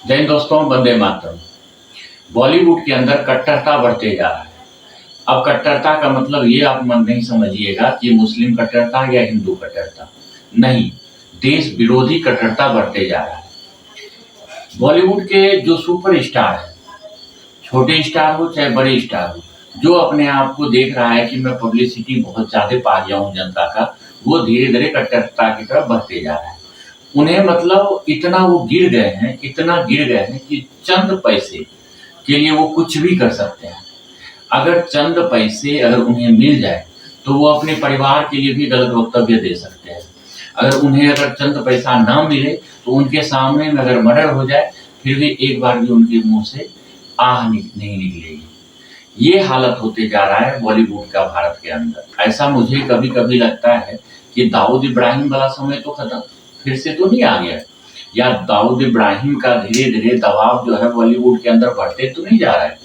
जय हिंद दोस्तों, वंदे मातरम। बॉलीवुड के अंदर कट्टरता बढ़ते जा रहा है। अब कट्टरता का मतलब ये आप मन नहीं समझिएगा कि मुस्लिम कट्टरता या हिंदू कट्टरता, नहीं, देश विरोधी कट्टरता बढ़ते जा रहा है। बॉलीवुड के जो सुपर स्टार है, छोटे स्टार हो चाहे बड़े स्टार हो, जो अपने आप को देख रहा है कि मैं पब्लिसिटी बहुत ज्यादा पा गया हूँ जनता का, वो धीरे धीरे कट्टरता की तरफ बढ़ते जा रहा है। उन्हें मतलब इतना वो गिर गए हैं, इतना गिर गए हैं कि चंद पैसे के लिए वो कुछ भी कर सकते हैं। अगर चंद पैसे अगर उन्हें मिल जाए तो वो अपने परिवार के लिए भी गलत वक्तव्य दे सकते हैं। अगर उन्हें अगर चंद पैसा ना मिले तो उनके सामने में अगर मर्डर हो जाए फिर भी एक बार भी उनके मुंह से नहीं निकलेगी। ये हालत होते जा रहा है बॉलीवुड का भारत के अंदर। ऐसा मुझे कभी कभी लगता है कि दाऊद इब्राहिम वाला समय तो खत्म, फिर से तो नहीं आ गया, या दाऊद इब्राहिम का धीरे धीरे दबाव जो है बॉलीवुड के अंदर बढ़ते तो नहीं जा रहा है।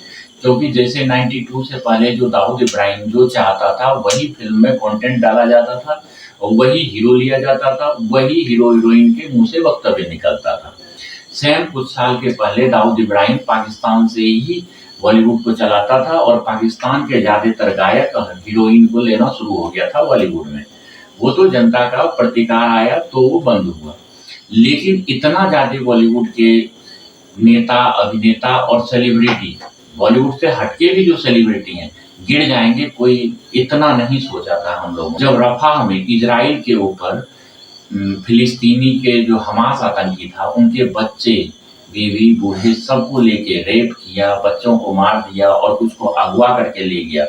क्योंकि जैसे 92 से पहले जो दाऊद इब्राहिम जो चाहता था वही फिल्म में कंटेंट डाला जाता था, वही हीरो लिया जाता था, वही हीरो हीरोइन के मुंह से वक्तव्य निकलता था। सेम कुछ साल के पहले दाऊद इब्राहिम पाकिस्तान से ही बॉलीवुड को चलाता था और पाकिस्तान के ज्यादातर गायक हीरोइन को लेना शुरू हो गया था बॉलीवुड में। वो तो जनता का प्रतिकार आया तो वो बंद हुआ। लेकिन इतना ज्यादा बॉलीवुड के नेता, अभिनेता और सेलिब्रिटी, बॉलीवुड से हटके भी जो सेलिब्रिटी हैं, गिर जाएंगे, कोई इतना नहीं सोचा था हम लोग। जब रफाह में इजराइल के ऊपर फिलिस्तीनी के जो हमास आतंकी था, उनके बच्चे, बीवी, बूढ़े सबको लेके रेप किया, बच्चों को मार दिया और कुछ को अगवा करके ले गया,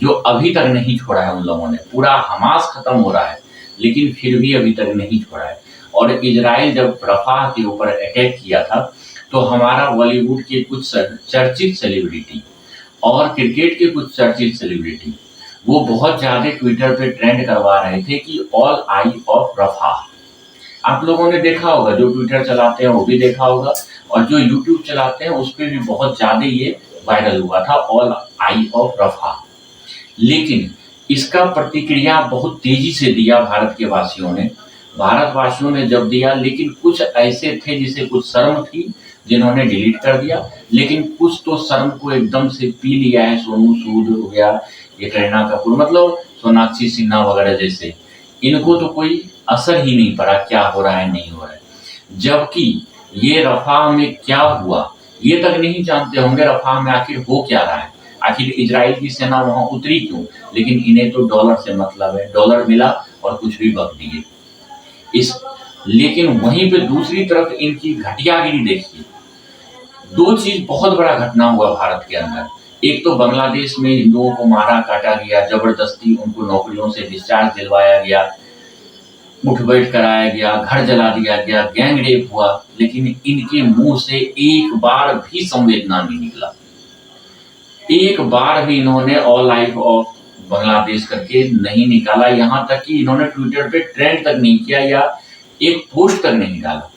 जो अभी तक नहीं छोड़ा है उन लोगों ने। पूरा हमास खत्म हो रहा है लेकिन फिर भी अभी तक नहीं छोड़ा है। और इजराइल जब रफाह के ऊपर अटैक किया था तो हमारा बॉलीवुड के कुछ चर्चित सेलिब्रिटी और क्रिकेट के कुछ चर्चित सेलिब्रिटी वो बहुत ज्यादा ट्विटर पे ट्रेंड करवा रहे थे कि ऑल आई ऑफ रफाह। आप लोगों ने देखा होगा, जो ट्विटर चलाते हैं वो भी देखा होगा, और जो यूट्यूब चलाते हैं उस पर भी बहुत ज्यादा ये वायरल हुआ था, ऑल आई ऑफ रफाह। लेकिन इसका प्रतिक्रिया बहुत तेजी से दिया भारत के वासियों ने। भारतवासियों ने जब दिया, लेकिन कुछ ऐसे थे जिसे कुछ शर्म थी जिन्होंने डिलीट कर दिया, लेकिन कुछ तो शर्म को एकदम से पी लिया है। सोनू सूद हो गया, ये करीना कपूर, मतलब सोनाक्षी सिन्हा वगैरह जैसे, इनको तो कोई असर ही नहीं पड़ा क्या हो रहा है नहीं हो रहा है। जबकि ये रफाह में क्या हुआ ये तक नहीं जानते होंगे, रफाह में आखिर हो क्या रहा है, आखिर इजराइल की सेना वहां उतरी क्यों। लेकिन इन्हें तो डॉलर से मतलब है, डॉलर मिला और कुछ भी बक दिए इस। लेकिन वहीं पे दूसरी तरफ इनकी घटियागिरी देखिए। दो चीज बहुत बड़ा घटना हुआ भारत के अंदर। एक तो बांग्लादेश में हिंदुओं को मारा काटा गया, जबरदस्ती उनको नौकरियों से डिस्चार्ज दिलवाया गया, मुठभेड़ कराया गया, घर जला दिया गया, गैंग रेप हुआ, लेकिन इनके मुंह से एक बार भी संवेदना नहीं निकला। एक बार भी इन्होंने ऑल लाइफ ऑफ बांग्लादेश करके नहीं निकाला, यहां तक कि इन्होंने ट्विटर पे ट्रेंड तक नहीं किया या एक पोस्ट तक नहीं डाला।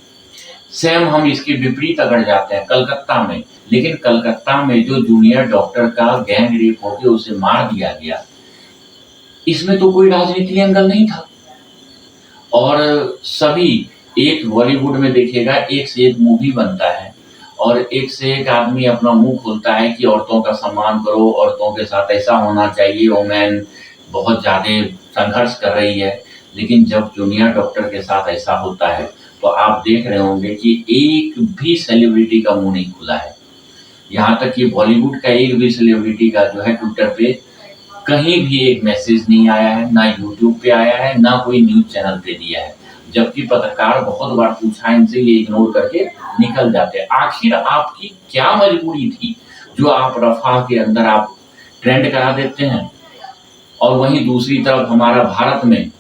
सेम हम इसके विपरीत अगर जाते हैं कलकत्ता में, लेकिन कलकत्ता में जो जूनियर डॉक्टर का गैंग रेप होकर उसे मार दिया गया, इसमें तो कोई राजनीति एंगल नहीं था। और सभी, एक बॉलीवुड में देखिएगा एक से एक मूवी बनता है और एक से एक आदमी अपना मुंह खोलता है कि औरतों का सम्मान करो, औरतों के साथ ऐसा होना चाहिए, वोमेन बहुत ज्यादा संघर्ष कर रही है। लेकिन जब जूनियर डॉक्टर के साथ ऐसा होता है तो आप देख रहे होंगे कि एक भी सेलिब्रिटी का मुंह नहीं खुला है। यहाँ तक कि बॉलीवुड का एक भी सेलिब्रिटी का जो है ट्विटर पे कहीं भी एक मैसेज नहीं आया है, ना यूट्यूब पे आया है, ना कोई न्यूज चैनल पे दिया है। जबकि पत्रकार बहुत बार पूछा इनसे, ये इग्नोर करके निकल जाते हैं। आखिर आपकी क्या मजबूरी थी जो आप रफाह के अंदर आप ट्रेंड करा देते हैं। और वहीं दूसरी तरफ हमारा भारत में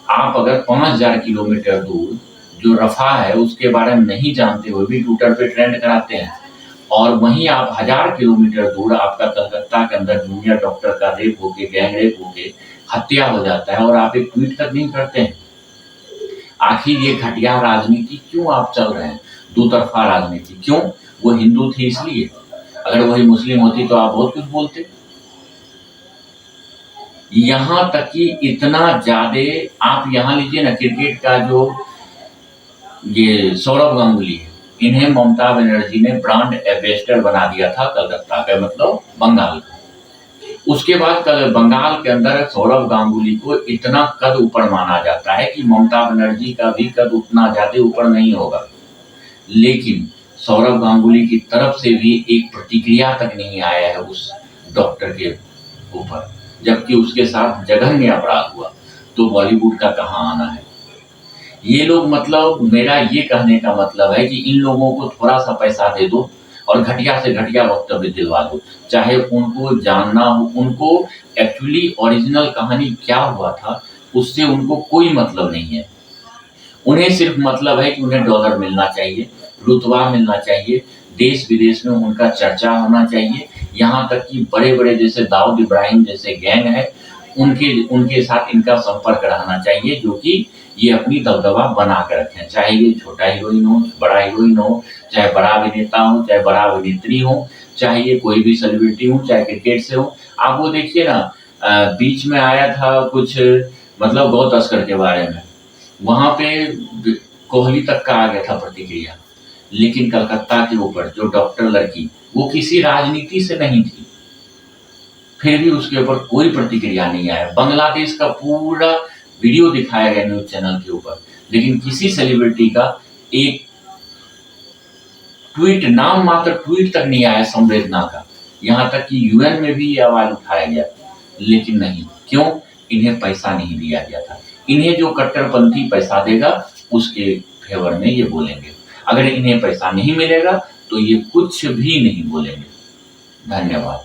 आप अगर 5000 किलोमीटर दूर जो रफाह है उसके बारे में नहीं जानते हुए भी ट्विटर पे ट्रेंड कराते हैं, और वहीं आप 1000 किलोमीटर दूर आपका कलकत्ता के अंदर जूनियर डॉक्टर का रेप होके, गैंग रेप होके हत्या हो जाता है और आप एक ट्वीट तक नहीं करते हैं। आखिर ये घटिया राजनीति क्यों आप चल रहे हैं, दो तरफा राजनीति क्यों। वो हिंदू थी इसलिए, अगर वही मुस्लिम होती तो आप बहुत कुछ बोलते। यहां तक कि इतना ज्यादा आप यहां लीजिए ना, क्रिकेट का जो ये सौरभ गांगुली है, इन्हें ममता बनर्जी ने ब्रांड एम्बेसडर बना दिया था कलकत्ता का, मतलब बंगाल का। उसके बाद कल बंगाल के अंदर सौरव गांगुली को इतना कद ऊपर माना जाता है कि ममता बनर्जी का भी कद उतना ज्यादा ऊपर नहीं होगा, लेकिन सौरव गांगुली की तरफ से भी एक प्रतिक्रिया तक नहीं आया है उस डॉक्टर के ऊपर, जबकि उसके साथ जघन्य अपराध हुआ। तो बॉलीवुड का कहाँ आना है? ये लोग, मतलब मेरा ये कहने का मतलब है कि इन लोगों को थोड़ा सा पैसा दे दो और घटिया से घटिया वक्तव्य दिलवा दो, चाहे उनको जानना हो, उनको एक्चुअली ओरिजिनल कहानी क्या हुआ था उससे उनको कोई मतलब नहीं है। उन्हें सिर्फ मतलब है कि उन्हें डॉलर मिलना चाहिए, रुतबा मिलना चाहिए, देश विदेश में उनका चर्चा होना चाहिए, यहाँ तक कि बड़े बड़े जैसे दाऊद इब्राहिम जैसे गैंग है उनके उनके साथ इनका संपर्क रहना चाहिए, जो कि ये अपनी दबदबा बना कर रखें, चाहे ये छोटा हीरोइन हो, बड़ा हीरोइन हो, चाहे बड़ा अभिनेता हो, चाहे बड़ा अभिनेत्री हो, चाहे ये कोई भी सेलिब्रिटी हो, चाहे क्रिकेट से हो। आप वो देखिए ना, बीच में आया था कुछ, मतलब गौ तस्कर के बारे में, वहां पे कोहली तक का आ गया था प्रतिक्रिया, लेकिन कलकत्ता के ऊपर जो डॉक्टर लड़की, वो किसी राजनीति से नहीं थी, फिर भी उसके ऊपर कोई प्रतिक्रिया नहीं आया। बांग्लादेश का पूरा वीडियो दिखाया गया न्यूज चैनल के ऊपर, लेकिन किसी सेलिब्रिटी का एक ट्वीट, नाम मात्र ट्वीट तक नहीं आया संवेदना का। यहाँ तक कि यूएन में भी ये आवाज उठाया गया, लेकिन नहीं। क्यों? इन्हें पैसा नहीं दिया गया था। इन्हें जो कट्टरपंथी पैसा देगा उसके फेवर में ये बोलेंगे, अगर इन्हें पैसा नहीं मिलेगा तो ये कुछ भी नहीं बोलेंगे। धन्यवाद।